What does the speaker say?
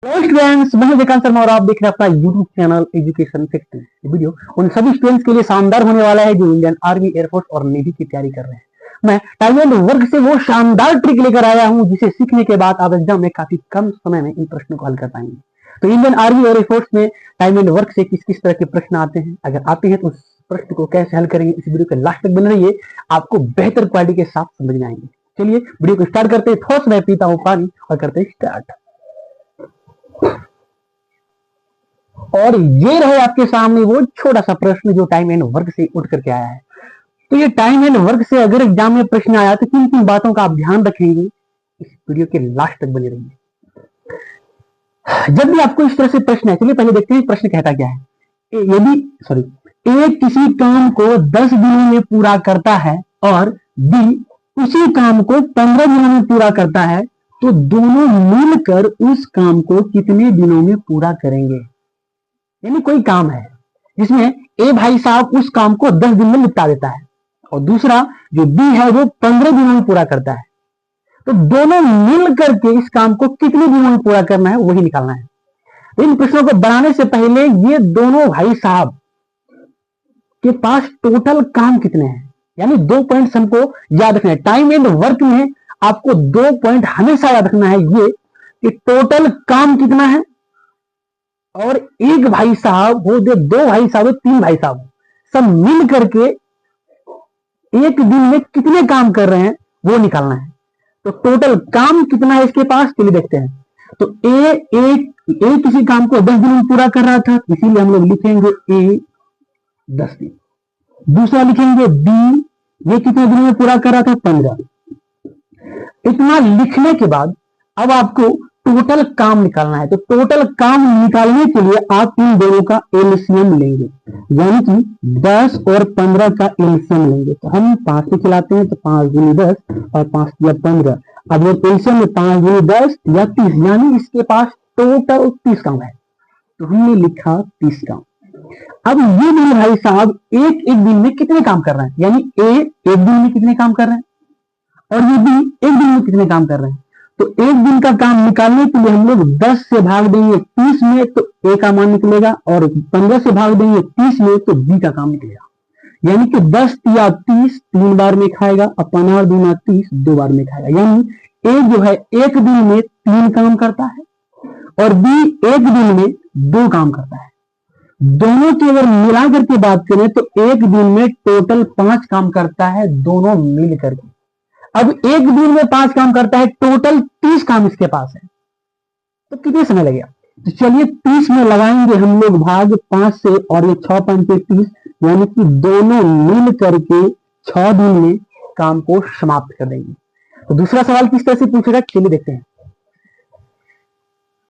Students, मैं विकास शर्मा और आप देख रहे हैं अपना YouTube channel education factory. Video उन सभी स्टूडेंट्स के लिए शानदार होने वाला है जो इंडियन आर्मी, एयरफोर्स और नेवी की तैयारी कर रहे हैं। मैं टाइम एंड वर्क से वो शानदार ट्रिक लेकर आया हूं जिसे सीखने के बाद आप एग्जाम में काफी कम समय में इन प्रश्नों को हल कर पाएंगे। तो इंडियन आर्मी और एयरफोर्स में टाइम एंड वर्क से किस किस तरह के प्रश्न आते हैं, अगर आते हैं तो उस प्रश्न को कैसे हल करेंगे, इस वीडियो के लास्ट तक बने रहिए, आपको बेहतर क्वालिटी के साथ समझ में आएंगे। चलिए वीडियो को स्टार्ट करते हैं। थोड़ा सा मैं पीता हूँ पानी और करते हैं स्टार्ट। और ये रहे आपके सामने वो छोटा सा प्रश्न जो टाइम एंड वर्क से उठ करके आया है। तो ये टाइम एंड वर्क से अगर एग्जाम में प्रश्न आया तो किन किन बातों का आप ध्यान रखेंगे, इस वीडियो के लास्ट तक बने रहिए। जब भी आपको इस तरह से प्रश्न है, चलिए पहले देखते हैं प्रश्न कहता क्या है। ए किसी काम को 10 दिनों में पूरा करता है और बी उसी काम को 15 दिनों में पूरा करता है, तो दोनों मिलकर उस काम को कितने दिनों में पूरा करेंगे। यानी कोई काम है जिसमें ए भाई साहब उस काम को 10 दिन में निपटा देता है और दूसरा जो बी है वो 15 दिनों में पूरा करता है, तो दोनों मिल करके इस काम को कितने दिनों में पूरा करना है वही निकालना है। तो इन प्रश्नों को बनाने से पहले ये दोनों भाई साहब के पास टोटल काम कितने हैं, यानी 2 पॉइंट्स हमको याद रखना है। टाइम एंड वर्क में आपको 2 पॉइंट हमेशा याद रखना है, ये कि टोटल काम कितना है और एक भाई साहब हो, जो 2 भाई साहब, 3 भाई साहब, सब मिल करके एक दिन में कितने काम कर रहे हैं वो निकालना है। तो टोटल काम कितना है इसके पास, चलिए देखते हैं। तो ए किसी काम को 10 दिन में पूरा कर रहा था, इसीलिए हम लोग लिखेंगे ए 10 दिन। दूसरा लिखेंगे बी, ये कितने दिनों में पूरा कर रहा था, 15। इतना लिखने के बाद अब आपको टोटल काम निकालना है। तो टोटल काम निकालने के लिए आप इन दोनों का एलसीएम लेंगे, यानी कि 10 और 15 का एलसीएम लेंगे। तो हम 5 से खिलाते हैं, तो 5 दूनी 10 और 5 या 15। अब वो एलसीएम में 5 दूनी 10 या 30, यानी इसके पास टोटल 30 काम है, तो हमने लिखा 30 काम। अब ये दोनों भाई साहब एक दिन में कितने काम कर रहे हैं, यानी ए एक दिन में कितने काम कर रहे हैं और ये बी एक दिन में कितने काम कर रहे हैं। तो एक दिन का काम निकालने के लिए हम लोग 10 से भाग देंगे 30 में, तो ए का मान निकलेगा, और 15 से भाग देंगे 30 में, तो बी का काम निकलेगा। यानी कि 10 या 30 3 बार में खाएगा और 15 दूना 30 2 बार में खाएगा। यानी ए जो है एक दिन में 3 काम करता है और बी एक दिन में 2 काम करता है। दोनों की अगर मिला करके बात करें तो एक दिन में टोटल 5 काम करता है, दोनों मिल करके। अब एक दिन में 5 काम करता है, टोटल 30 काम इसके पास है, तो कितने समय लगेगा। तो चलिए 30 में लगाएंगे हम लोग भाग 5 से, और ये 6 5 30, यानी कि दोनों मिल करके 6 दिन में काम को समाप्त कर देंगे। तो दूसरा सवाल किस तरह से पूछेगा, चलिए देखते हैं।